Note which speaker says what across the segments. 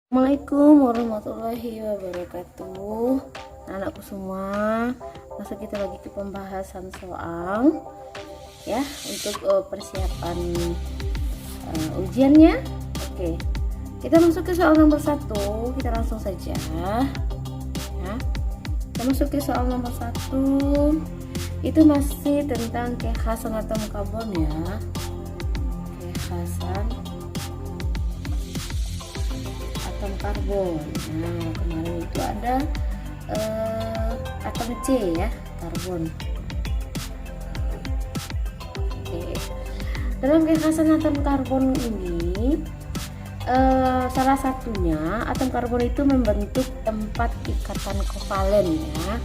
Speaker 1: Assalamualaikum warahmatullahi wabarakatuh. Anakku semua, masuk kita lagi ke pembahasan soal ya untuk persiapan ujiannya. Oke, kita masuk ke soal nomor 1. Kita langsung saja ya. Kita masuk ke soal nomor 1. Itu masih tentang kekhasan atom karbon ya. Kekhasan atom karbon. Nah, kemarin itu ada atom C ya, karbon. Oke. Dalam kekhasan atom karbon ini salah satunya atom karbon itu membentuk 4 ikatan kovalen ya.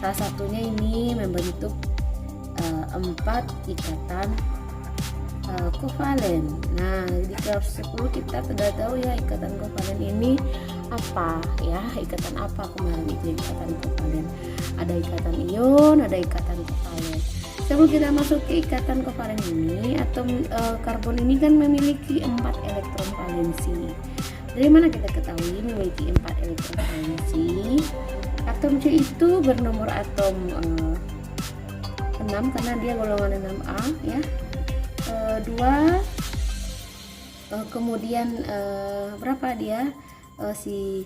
Speaker 1: Salah satunya ini membentuk 4 ikatan kovalen. Nah, di kelas 10 kita sudah tahu ya ikatan kovalen ini apa ya, ikatan apa kemarin itu ikatan kovalen. Ada ikatan ion, ada ikatan kovalen. Sebelum kita masuk ke ikatan kovalen ini, atom karbon ini kan memiliki 4 elektron valensi. Dari mana kita ketahui memiliki 4 elektron valensi? Atom C itu bernomor atom 6 karena dia golongan 6A ya. 2 kemudian berapa dia si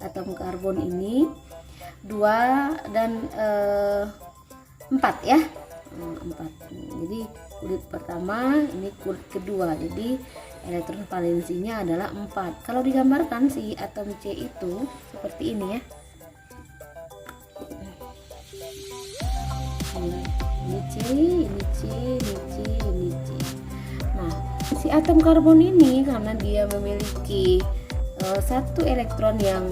Speaker 1: atom karbon ini 2 dan 4 ya, 4. Jadi kulit pertama, ini kulit kedua, jadi elektron valensinya adalah 4. Kalau digambarkan si atom C itu seperti ini ya, ini C, ini C, ini C, ini C. Nah, si atom karbon ini karena dia memiliki satu elektron yang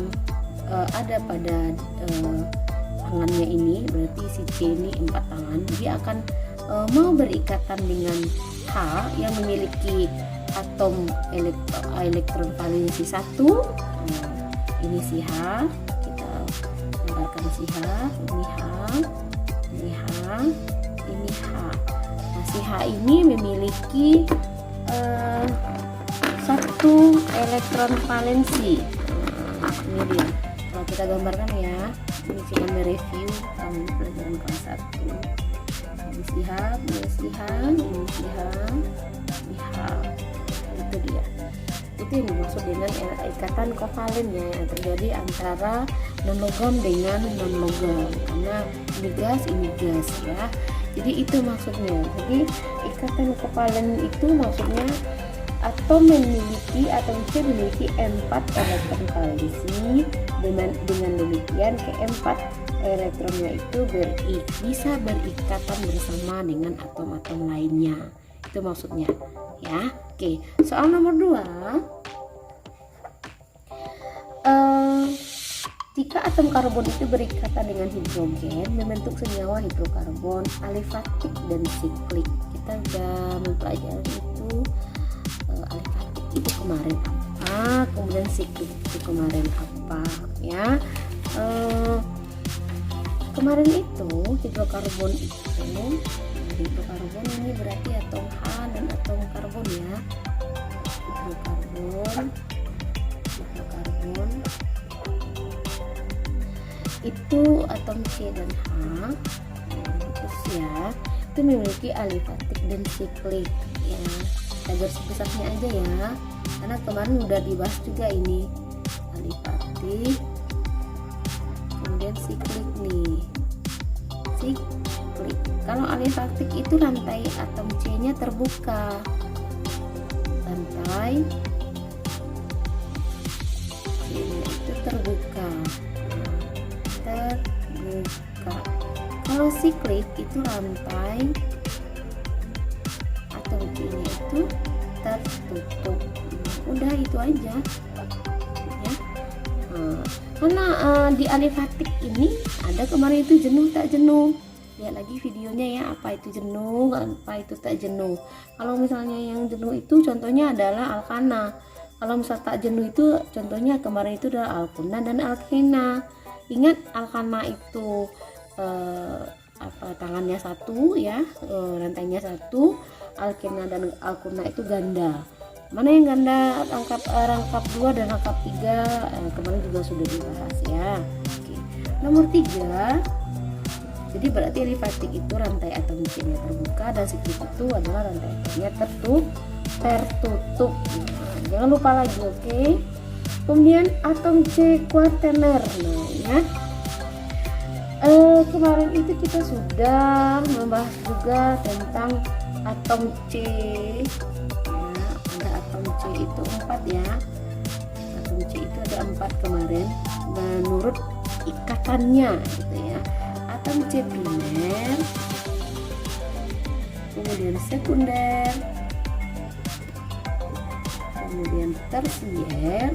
Speaker 1: ada pada tangannya ini, berarti si C ini 4 tangan, dia akan mau berikatan dengan H yang memiliki atom elektron valensi 1. Ini si H, kita gambarkan si H, ini H, ini H, ini H. Nah, si H ini memiliki satu elektron valensi. Ini dia. Kalau kita gambarkan ya, ini cuma mereview tahun pelajaran kelas 1. Ini si H, ini si H, ini si H, ini H. Itu dia. Itu yang dimaksud dengan ikatan kovalen ya, yang terjadi antara non logam dengan non logam, karena ini gas ya. Jadi itu maksudnya. Jadi ikatan kovalen itu maksudnya atom C memiliki 4 elektron valensi. Dengan demikian keempat elektronnya itu bisa berikatan bersama dengan atom-atom lainnya. Itu maksudnya ya. Oke, soal nomor 2. Jika atom karbon itu berikatan dengan hidrogen membentuk senyawa hidrokarbon alifatik dan siklik. Kita sudah mempelajari itu alifatik itu kemarin apa, kemudian siklik itu kemarin apa ya. Kemarin itu hidrokarbon ini berarti atom H dan atom karbon ya. Hidrokarbon itu atom C dan H terus ya, itu memiliki alifatik dan siklik ya. Kita garis besarnya aja ya, karena kemarin udah dibahas juga ini alifatik kemudian siklik nih. Siklik, kalau alifatik itu rantai atom C nya terbuka, rantai C nya itu terbuka. Kalau siklik itu rantai atom C nya itu tertutup. Udah itu aja ya. Karena di alifatik ini ada kemarin itu jenuh tak jenuh. Lihat lagi videonya ya, apa itu jenuh, apa itu tak jenuh. Kalau misalnya yang jenuh itu contohnya adalah alkana. Kalau misalnya tak jenuh itu contohnya kemarin itu adalah alkuna dan alkena. Ingat alkana itu tangannya 1 ya, rantainya 1. Alkena dan alkuna itu ganda. Mana yang ganda rangkap 2 dan rangkap 3 kemarin juga sudah dibahas ya. Oke. Nomor 3, jadi berarti alifatik itu rantai atom C-nya terbuka dan siklik itu adalah rantai atomnya tertutup. Nah, jangan lupa lagi, oke. Kemudian atom C kuaterner. Nah, ya. Kemarin itu kita sudah membahas juga tentang atom C. Nah, ada atom C itu 4 ya. Atom C itu ada 4 kemarin menurut ikatannya gitu ya. Atom C primer, kemudian sekunder, kemudian tersier,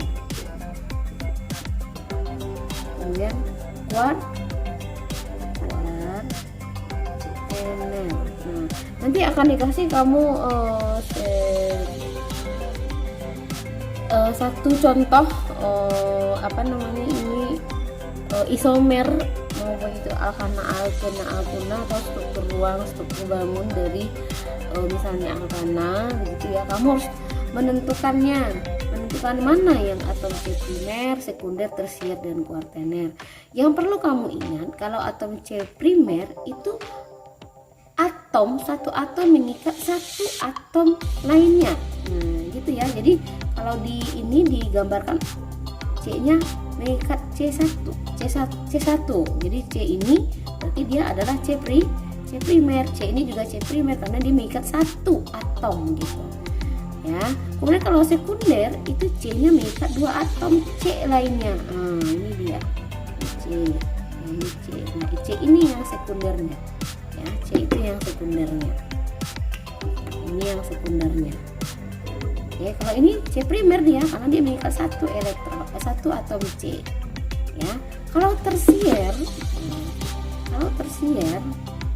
Speaker 1: kemudian kuartener. Nah, nanti akan dikasih kamu satu contoh ini isomer maupun itu alkana, alkena, alkuna atau struktur ruang, struktur bangun dari misalnya alkana begitu ya. Kamu harus menentukan mana yang atom C primer, sekunder, tersier dan kuartener. Yang perlu kamu ingat kalau atom C primer itu satu atom mengikat satu atom lainnya. Nah, gitu ya. Jadi kalau di ini digambarkan C-nya mengikat C1. Jadi C ini berarti dia adalah C primer. C ini juga C primer karena dia mengikat satu atom gitu. Ya. Kemudian kalau sekunder itu C-nya mengikat 2 atom C lainnya. Nah, ini dia. C. Nah, ini C. Nah, C ini yang sekundernya. Ya, C itu yang sekundernya. Ini yang sekundernya. Oke, kalau ini C primer dia karena dia mengikat satu atom C. Ya. Kalau tersier,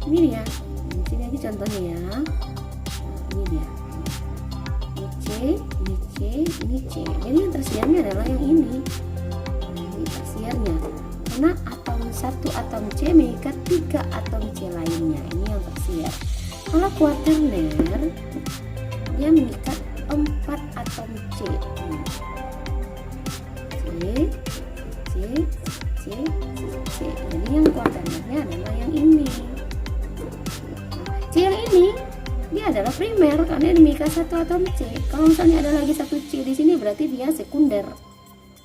Speaker 1: ini dia. Di sini aja contohnya ya. Nah, ini dia. Ini C. Jadi yang tersiernya adalah yang ini. Nah, ini tersiernya. Karena satu atom C mengikat 3 atom C lainnya. Ini yang tersier. Kalau kuaterner dia mengikat 4 atom C. C. Jadi yang kuaternernya adalah yang ini. C yang ini dia adalah primer karena dia mengikat 1 atom C. Kalau misalnya ada lagi 1 C di sini berarti dia sekunder.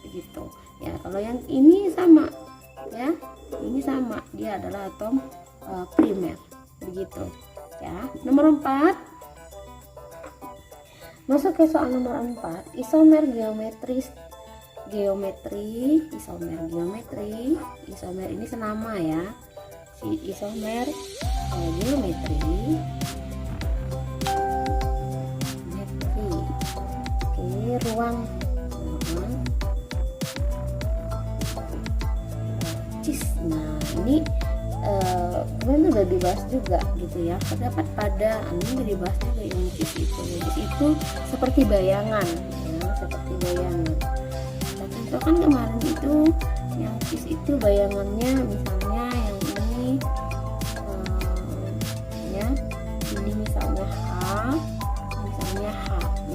Speaker 1: Begitu. Ya, kalau yang ini sama ya. Ini sama, dia adalah atom primer. Begitu. Ya. Nomor 4. Masuk ke soal nomor 4, isomer geometri. Isomer ini senama ya. Isomer geometri. Oke, ruang Nah, ini kemarin udah dibahas juga gitu ya. Terdapat pada ini dibahas juga yang cis itu seperti bayangan ya, seperti bayangan. Nah, contohkan kemarin itu yang cis itu bayangannya misalnya yang ini ya, ini misalnya H.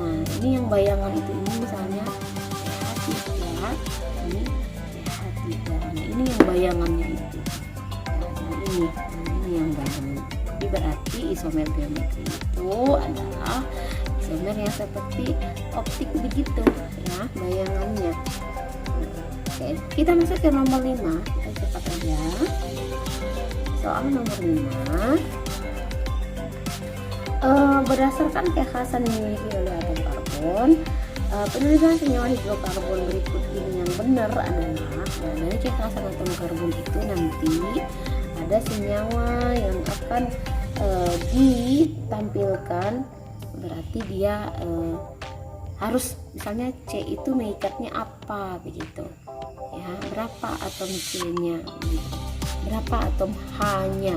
Speaker 1: Nah, ini yang bayangan itu ini misalnya H3, ini H3. Nah, ini yang bayangannya itu. Ini yang bayangan. Jadi berarti isomer geometri itu adalah isomer yang seperti optik begitu ya bayangannya. Oke, kita masuk ke nomor 5. Kita cepat aja. Soal nomor 5. Berdasarkan kekhasan yang dimiliki oleh atom karbon, penulisan senyawa hidrokarbon berikut ini yang benar adalah dari kekhasan atom karbon itu nanti ada senyawa yang akan ditampilkan, berarti dia harus misalnya C itu mengikatnya apa begitu ya, berapa atom C-nya gitu. Berapa atom H-nya,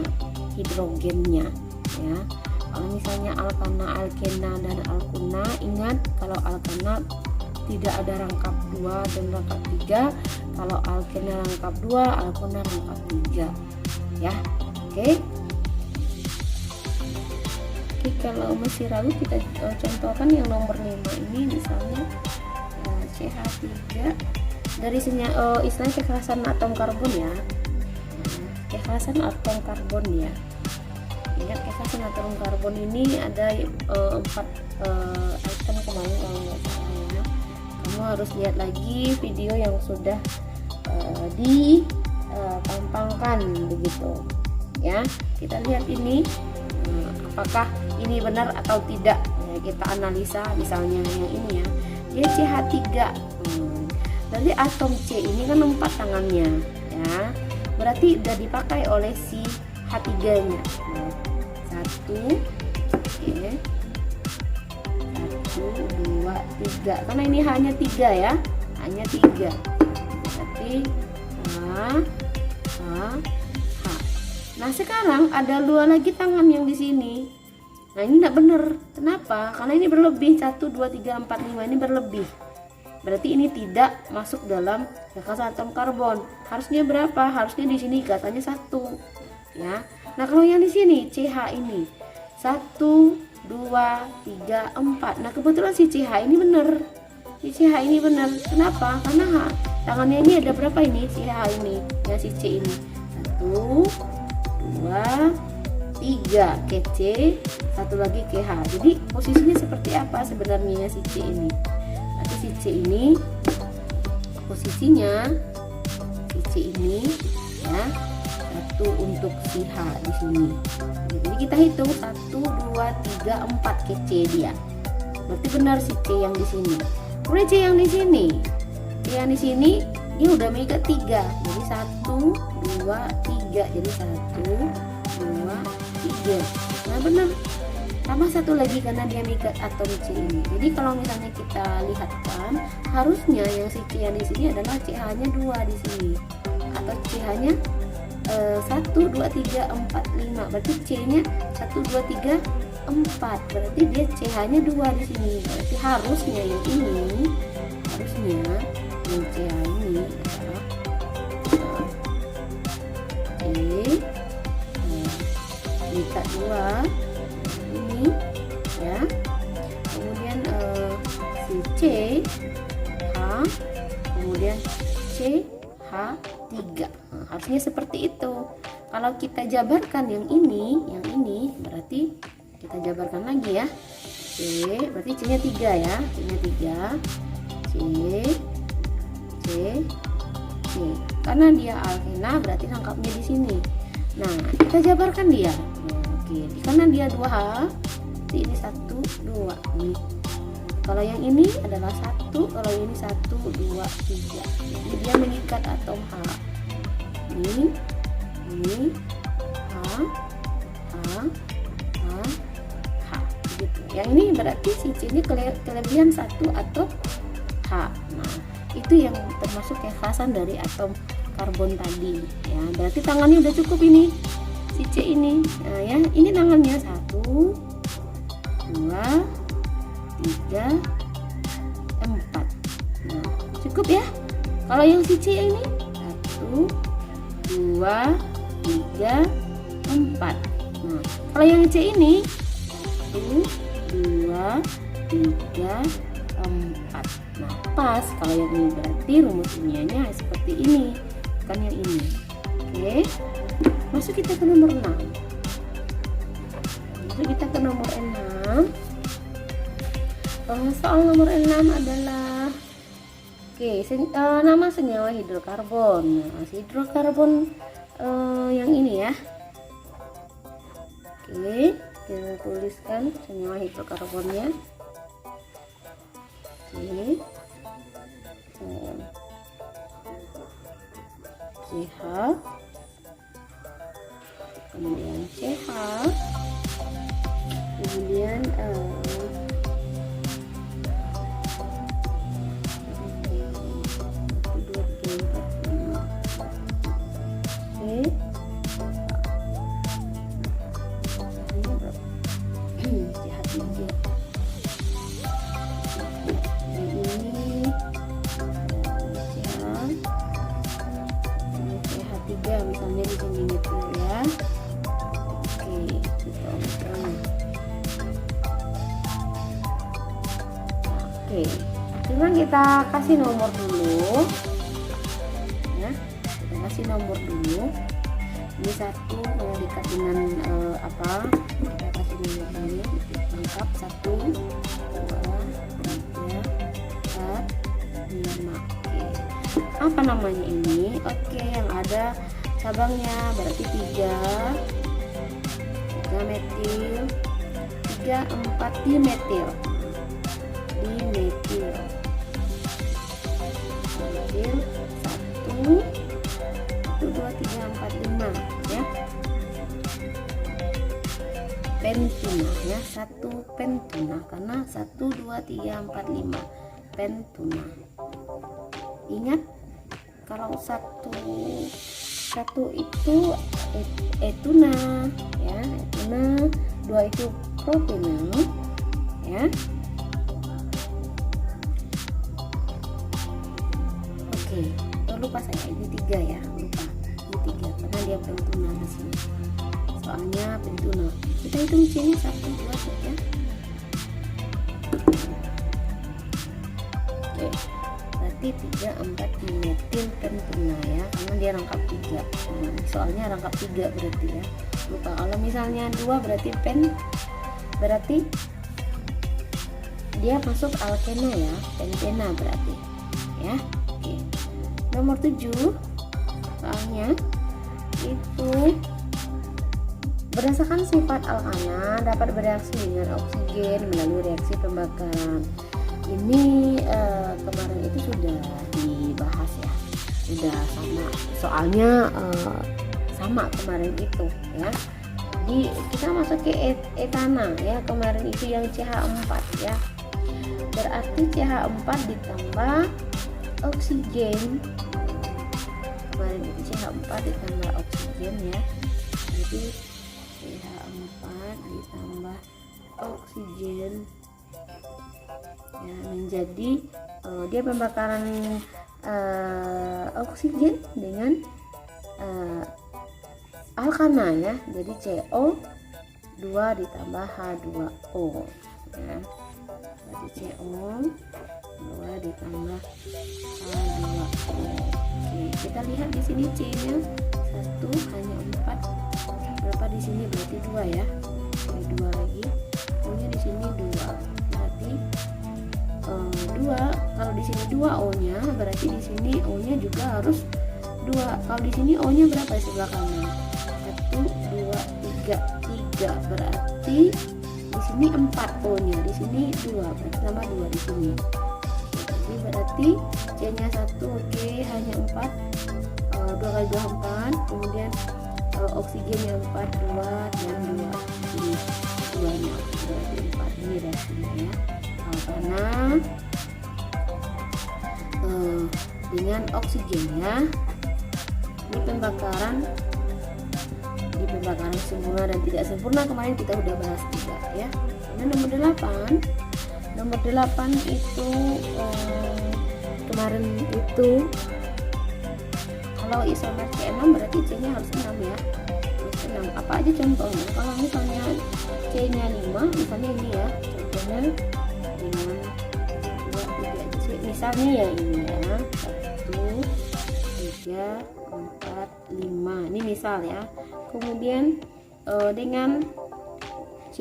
Speaker 1: hidrogennya ya. Kalau misalnya alkana, alkena dan alkuna, ingat kalau alkana tidak ada rangkap 2 dan rangkap 3, kalau alkena rangkap 2, alkuna rangkap 3 ya. Oke. Oke, kalau masih ragu kita contohkan yang nomor 5 ini, misalnya CH3 dari istilahnya kekerasan atom karbon ya. Kekerasan atom karbon ya. Ingat kekerasan atom karbon ini ada 4 item kemarin kalau nggak salah ya. Kamu harus lihat lagi video yang sudah ditampangkan begitu ya. Kita lihat ini apakah ini benar atau tidak ya, kita analisa. Misalnya yang ini ya, dia CH3 berarti atom C ini kan 4 tangannya ya, berarti sudah dipakai oleh si H3 nya. Satu, oke, 1, 2, 3, karena ini hanya 3 ya, hanya 3, berarti H. Nah sekarang ada 2 lagi tangan yang di sini. Nah ini tidak benar. Kenapa? Karena ini berlebih. 1, 2, 3, 4, 5 ini berlebih. Berarti ini tidak masuk dalam kekerasan atom karbon. Harusnya berapa? Harusnya di sini katanya 1. Ya. Nah kalau yang di sini CH ini 1, 2, 3, 4. Nah kebetulan si CH ini benar. Si CH ini benar. Kenapa? Karena tangannya ini ada berapa ini? Si H ini, ya si C ini. 1, 2, 3 ke C, 1 lagi ke H. Jadi posisinya seperti apa sebenarnya si C ini? Nanti si C ini posisinya si C ini ya 1 untuk si H di sini. Jadi kita hitung 1, 2, 3, 4 ke C dia. Berarti benar si C yang di sini. Kemudian C yang di sini. C yang di sini ini udah mengikat 3. Jadi 1, 2, 3. Jadi 1, 2, 3. Nah benar. Tambah 1 lagi karena dia mengikat atom C ini. Jadi kalau misalnya kita lihatkan, harusnya yang si C yang di sini adalah CH-nya 2 di sini. Atau CH-nya 1, 2, 3, 4, 5. Berarti C-nya 1, 2, 3, 4. Berarti dia CH-nya 2 di sini. Berarti harusnya yang ini, harusnya yang CH ini adalah C mengikat 2 ini ya. Kemudian si C H, kemudian C H 3. Nah, harusnya seperti itu. Kalau kita jabarkan yang ini berarti kita jabarkan lagi ya. C berarti C nya 3 ya, C nya 3, C, karena dia alkena berarti lengkapnya di sini. Nah kita jabarkan dia. Nah, oke, karena dia 2H, ini 1, 2 nih. Kalau yang ini adalah 1, kalau ini 1, 2, 3. Jadi dia mengikat atom H. Ini H gitu. Yang ini berarti si C ini kelebihan 1 atau H. Nah itu yang termasuk kekerasan dari atom karbon tadi ya. Berarti tangannya udah cukup ini si C ini. Nah, ya ini tangannya 1, 2, 3, 4. Nah cukup ya. Kalau yang si C ini 1, 2, 3, 4. Nah kalau yang C ini 1, 2, 3, 4. Nah pas kalau yang ini berarti rumus ilmiahnya seperti ini, bukan yang ini. Oke, masuk kita ke nomor 6. Masuk kita ke nomor 6. Soal nomor 6 adalah nama senyawa hidrokarbon. Nah, hidrokarbon yang ini ya. Oke, kita tuliskan senyawa hidrokarbonnya. Oke. CH, kemudian CH, kemudian misalnya di sini gitu ya. Oke, gitu misalnya. sekarang kita kasih nomor dulu ya, kita kasih nomor dulu. Ini 1 kalau dekat dengan apa, kita kasih nomor dulu lengkap 1 2 3 4 5. Oke, apa namanya ini? Oke, yang ada cabangnya berarti 3 metil, 3 4 dimetil, metil 1 2 3 4 5 ya. Pentuna ya, 1 pentuna karena 1 2 3 4 5 pentuna. Ingat kalau satu itu etuna ya, etuna, 2 itu propena ya. Oke, lupa saya ini 3 ya, lupa ini 3 karena dia pentuna di sini. Soalnya pentuna. Kita hitung C-nya 1 2 ya. Oke. Berarti 3 4 dimetil pentuna ya, karena dia rangkap 3. Soalnya rangkap 3 berarti ya. Lupa kalau misalnya 2 berarti berarti dia masuk alkena ya, pentena berarti ya. Oke. Nomor 7 soalnya itu berdasarkan sifat alkana dapat bereaksi dengan oksigen melalui reaksi pembakaran. Ini kemarin itu sudah dibahas ya, sudah sama soalnya sama kemarin itu ya. Jadi kita masuk ke etana ya, kemarin itu yang CH4 ya, berarti CH4 ditambah oksigen, kemarin itu CH4 ditambah oksigen ya, jadi CH4 ditambah oksigen ya, menjadi dia pembakaran oksigen dengan alkana ya, jadi CO2 ditambah H2O ya, berarti CO2 ditambah H2O. Oke, kita lihat di sini C-nya 1 hanya 4, berapa di sini berarti 2 ya, 2 lagi, O-nya di sini 2, berarti 2. Kalau di sini 2 O-nya, berarti di sini O-nya juga harus 2. Kalau di sini O-nya berapa di sebelah kanan? 1 2 3, berarti di sini 4 O-nya, di sini 2, berarti tambah 2 di sini. Jadi berarti C-nya 1, oke, hanya 4, 2 kali 2 4, kemudian oksigennya 4 2 dan 2 ini 2-nya berarti 4, ini reaksinya ya, karena dengan oksigen ya, di pembakaran sempurna dan tidak sempurna kemarin kita udah bahas juga ya. Nah, nomor 8 itu kemarin itu kalau isomer C6 berarti C-nya harus 6 ya, harus 6. Apa aja contohnya? Kalau misalnya C-nya 5, misalnya ini ya, contohnya dengan 2 3 C, misalnya ya ini ya, 1 3 4 5, ini misal ya. Kemudian dengan C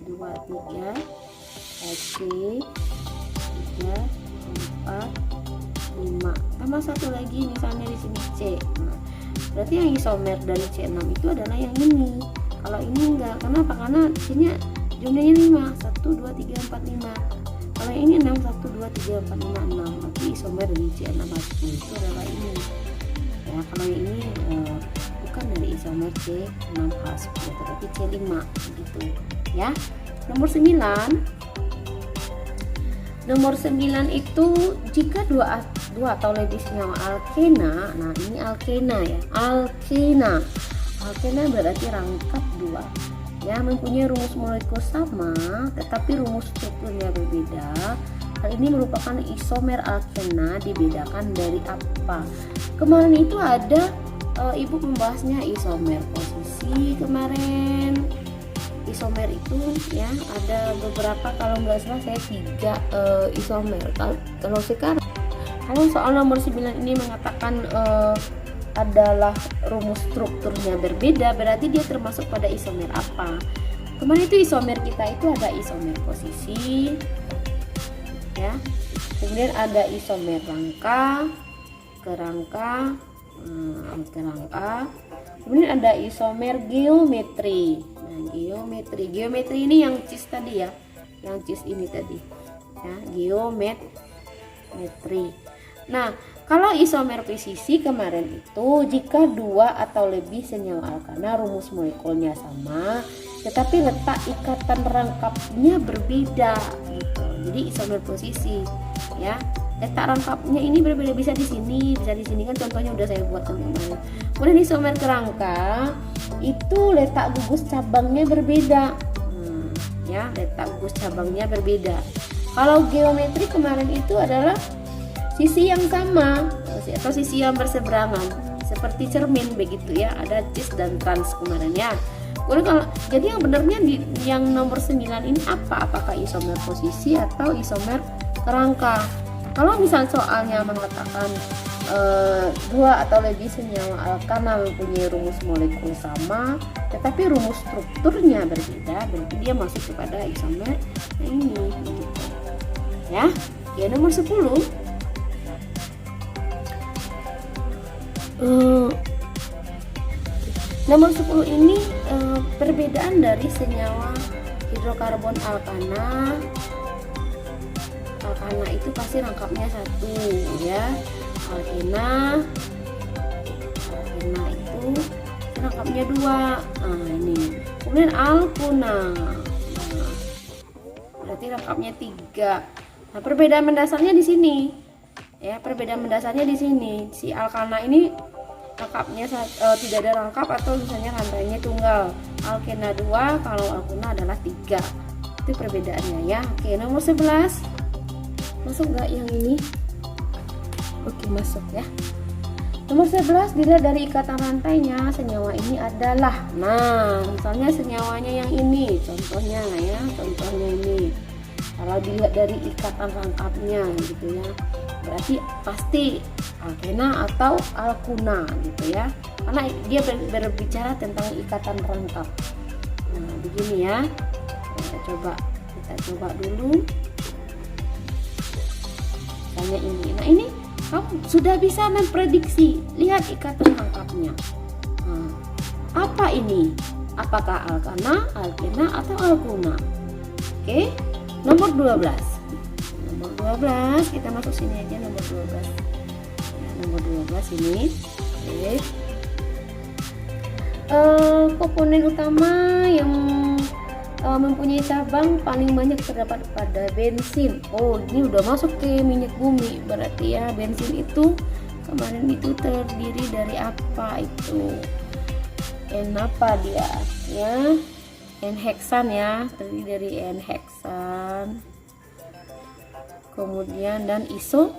Speaker 1: 2 3 C 3 4 5 tambah satu lagi misalnya di sini C. Nah, berarti yang isomer dari C6 itu adalah yang ini. Kalau ini enggak, kenapa? Karena C-nya jumlahnya 5, 1 2 3 4 5. Kalau yang ini 6 1 2 3 4 5 6. Berarti isomer dari C6 itu adalah ini. Ya, kalau yang ini bukan dari isomer C6H10, tetapi C5 gitu ya. Nomor 9 itu jika dua atau lebih senyawa alkena. Nah, ini alkena ya. Alkena berarti rangkap 2 ya, mempunyai rumus molekul sama tetapi rumus strukturnya berbeda. Hal ini merupakan isomer alkena. Dibedakan dari apa? Kemarin itu ada ibu membahasnya isomer posisi kemarin isomer itu ya ada beberapa, kalau nggak salah saya 3 isomer. Kalau sekarang, kalau soal nomor 9 ini mengatakan adalah rumus strukturnya berbeda, berarti dia termasuk pada isomer apa? Kemarin itu isomer kita itu ada isomer posisi ya, kemudian ada isomer rangka, kerangka, kemudian ada isomer geometri. Nah, geometri ini yang cis tadi ya, yang cis ini tadi ya, geometri. Nah, kalau isomer presisi kemarin itu jika 2 atau lebih senyawa alkana rumus molekulnya sama, tetapi letak ikatan rangkapnya berbeda gitu. Jadi isomer posisi ya, letak rangkapnya ini berbeda, bisa di sini, bisa di sini, kan contohnya udah saya buat teman-teman. Kemudian isomer kerangka itu letak gugus cabangnya berbeda, ya, letak gugus cabangnya berbeda. Kalau geometri kemarin itu adalah sisi yang sama atau sisi yang berseberangan seperti cermin begitu ya, ada cis dan trans kemarin ya. Jadi yang benarnya yang nomor 9 ini apa? Apakah isomer posisi atau isomer kerangka? Kalau misal soalnya mengatakan 2 atau lebih senyawa alkana mempunyai rumus molekul sama tetapi rumus strukturnya berbeda, berarti dia masuk kepada isomer ini gitu. Ya, nomor 10. Nomor 10 ini perbedaan dari senyawa hidrokarbon alkana. Alkana itu pasti rangkapnya 1 ya. Alkena itu rangkapnya 2. Nah, ini. Kemudian alkuna. Nah, berarti rangkapnya 3. Nah, perbedaan mendasarnya di sini. Ya, perbedaan mendasarnya di sini. Si alkana ini rangkapnya tidak ada rangkap atau misalnya rantainya tunggal. Alkena 2, kalau alkuna adalah 3. Itu perbedaannya ya. Oke, nomor 11. Masuk nggak yang ini? Oke, masuk ya. Nomor 11, dilihat dari ikatan rantainya senyawa ini adalah, nah misalnya senyawanya yang ini, contohnya ini. Kalau dilihat dari ikatan rangkapnya gitu ya, berarti pasti alkena atau alkuna gitu ya, karena dia berbicara tentang ikatan rangkap. Nah, begini ya. Kita coba dulu. Misalnya ini. Nah, ini kamu sudah bisa memprediksi, lihat ikatan rangkapnya. Nah, apa ini? Apakah alkana, alkena atau alkuna? Oke, nomor 12. Nomor 12, kita masuk sini aja nomor 12. Nah, nomor 12 ini. Oke. Komponen utama yang mempunyai cabang paling banyak terdapat pada bensin. Oh, ini udah masuk ke minyak bumi, berarti ya bensin itu kemarin itu terdiri dari apa itu? N apa dia? Ya, N-heksan ya, terdiri dari N-heksan. Kemudian dan isoktana.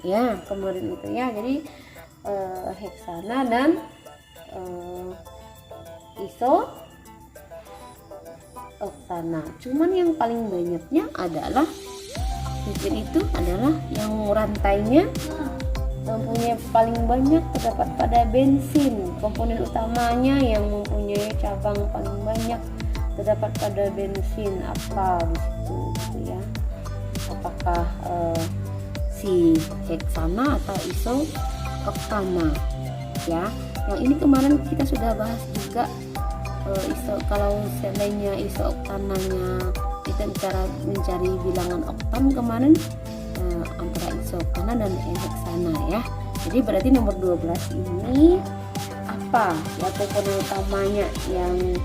Speaker 1: Ya, kemarin itu ya. Jadi heksana dan isoktana. Cuman yang paling banyaknya adalah itu adalah yang rantainya mempunyai paling banyak terdapat pada bensin. Komponen utamanya yang mempunyai cabang paling banyak terdapat pada bensin apa gitu ya. Apakah si heksana atau isoktana ya. Yang ini kemarin kita sudah bahas juga, kalau seandainya isoktananya kita cara mencari bilangan oktan kemarin antara isoktana dan heksana ya. Jadi berarti nomor 12 ini apa ya komponen utamanya yang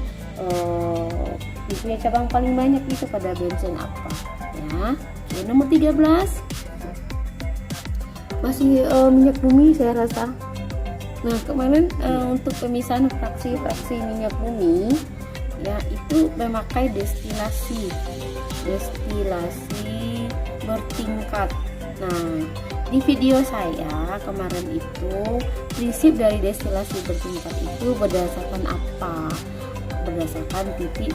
Speaker 1: punya cabang paling banyak itu pada bensin apa ya. Oke, nomor 13 masih minyak bumi saya rasa. Nah, kemarin untuk pemisahan fraksi-fraksi minyak bumi ya itu memakai destilasi bertingkat. Nah, Di video saya kemarin itu prinsip dari destilasi bertingkat itu berdasarkan apa? Berdasarkan titik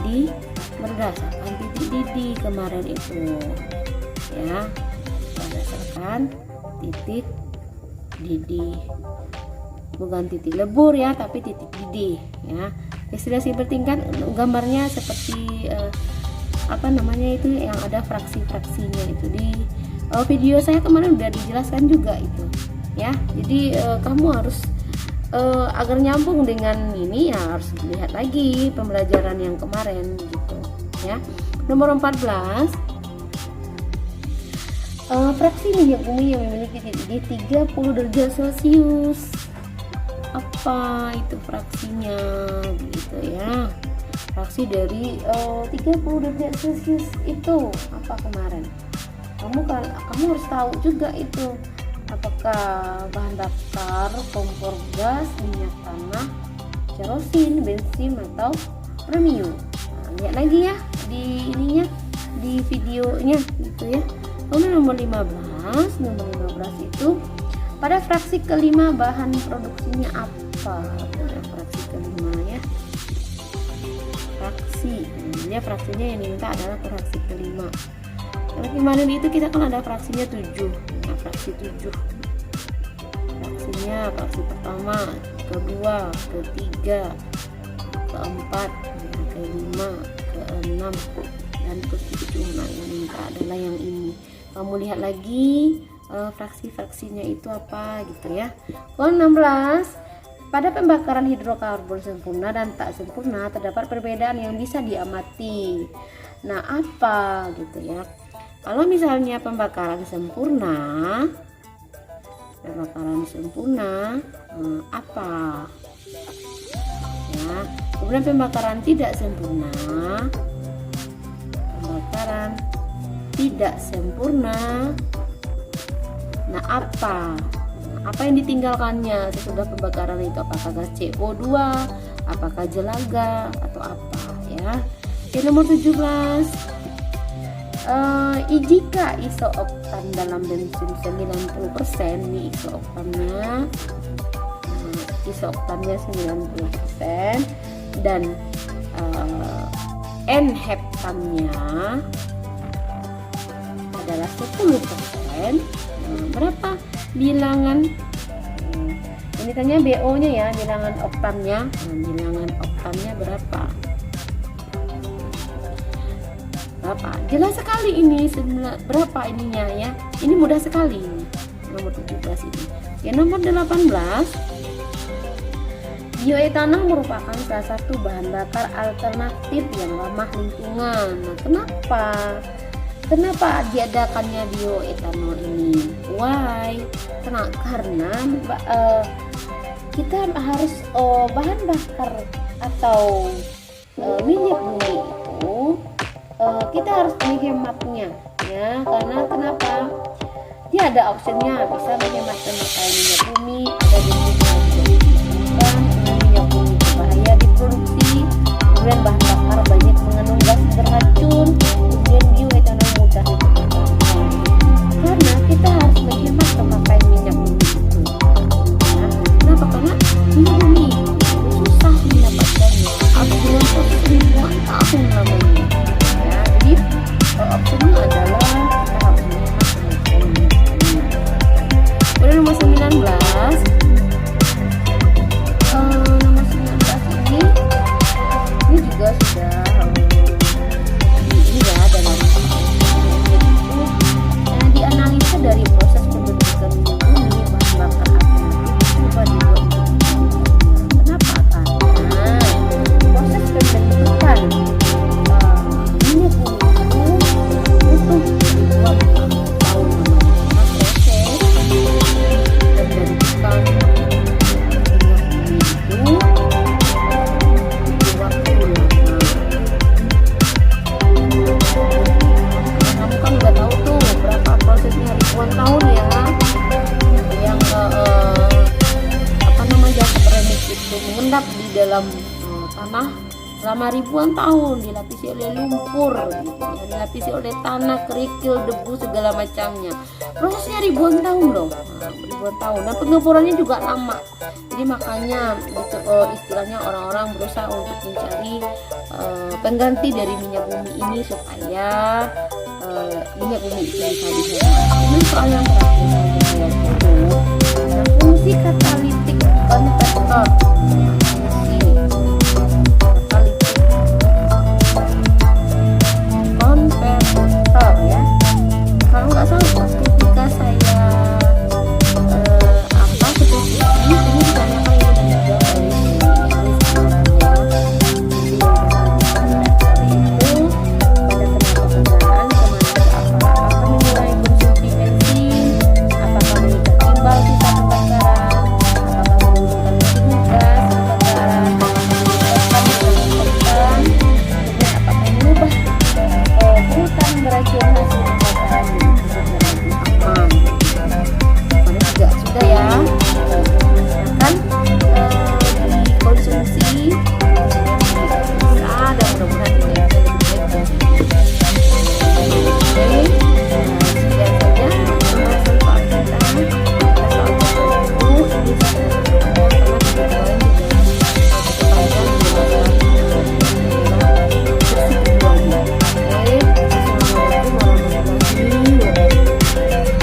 Speaker 1: didih kemarin itu ya, berdasarkan titik didih, bukan titik lebur ya, tapi titik didih ya. Destilasi bertingkat gambarnya seperti apa namanya itu yang ada fraksi-fraksinya itu di video saya kemarin udah dijelaskan juga itu ya. Jadi kamu harus agar nyambung dengan ini ya harus lihat lagi pembelajaran yang kemarin gitu ya. Nomor 14, fraksi minyak bumi yang memiliki titik didih 30 derajat Celcius. Apa itu fraksinya gitu ya? Fraksi dari 30 derajat Celcius itu apa kemarin? Kamu harus tahu juga itu apakah bahan bakar, kompor gas, minyak tanah, kerosin, bensin atau premium. Nah, lihat lagi ya di ininya, di videonya gitu ya. Kemudian nomor 15 itu pada fraksi kelima bahan produksinya apa? Pada fraksi kelima ya. Fraksinya yang diminta adalah fraksi kelima. Karena kemarin itu kita kan ada fraksinya 7. Nah, fraksi 7. Fraksi pertama, kedua, ketiga, keempat, kelima, keenam, dan ke-7. Nah, yang diminta adalah yang ini. Kamu lihat lagi fraksi-fraksinya itu apa gitu ya. Poin 16, pada pembakaran hidrokarbon sempurna dan tak sempurna terdapat perbedaan yang bisa diamati. Nah, apa gitu ya? Kalau misalnya pembakaran sempurna apa ya? Kemudian pembakaran tidak sempurna nah apa? Apa yang ditinggalkannya sesudah pembakaran itu? Apakah gas CO2, apakah jelaga atau apa ya? Oke, nomor 17, jika isooktan dalam bensin 90%, ini isooktannya 90% dan N-heptannya adalah 10%. Berapa bilangan? Ini tanya BO-nya ya, bilangan oktannya. Bilangan oktannya berapa? Jelas sekali ini berapa ininya ya. Ini mudah sekali ini. Nomor 17 ini. Ya, nomor 18, bioetanol merupakan salah satu bahan bakar alternatif yang ramah lingkungan. Nah, kenapa diadakannya bioetanol ini? Why? Karena kita harus bahan bakar atau minyak bumi itu kita harus menghematnya ya. Karena kenapa? Dia ada optionnya, bisa menghemat pemakaian minyak bumi, ada jenis minyak bumi berbahaya diproduksi, kemudian bahan bakar banyak mengandung gas beracun, kemudian bioetanol mudah ditemukan. Karena kita harus menghemat pemakaian minyak bumi itu. Nah, kenapa? Karena minyak bumi susah mendapatkannya, harus dengan proses ribuan tahun lamanya. Ya, jadi opsinya adalah kita harus menghemat pemakaian minyak bumi. Kemudian nomor 19, ini juga sudah ini ya dalam itu dianalisa dari proses pembentukan minyak bumi bahan bakar alternatif coba dibuat. Kenapa? Karena proses pembentukan minyak bumi itu butuh ribuan tahun. Proses pembentukan tahun ya, yang mengendap di dalam tanah selama ribuan tahun, dilapisi oleh lumpur gitu ya, dilapisi oleh tanah, kerikil, debu segala macamnya. Prosesnya ribuan tahun loh, ribuan tahun, dan pengeborannya juga lama. Jadi makanya gitu, istilahnya orang-orang berusaha untuk mencari pengganti dari minyak bumi ini supaya minyak bumi itu bisa dihemat. Ini soal yang terakhir, yaitu fungsi katalitik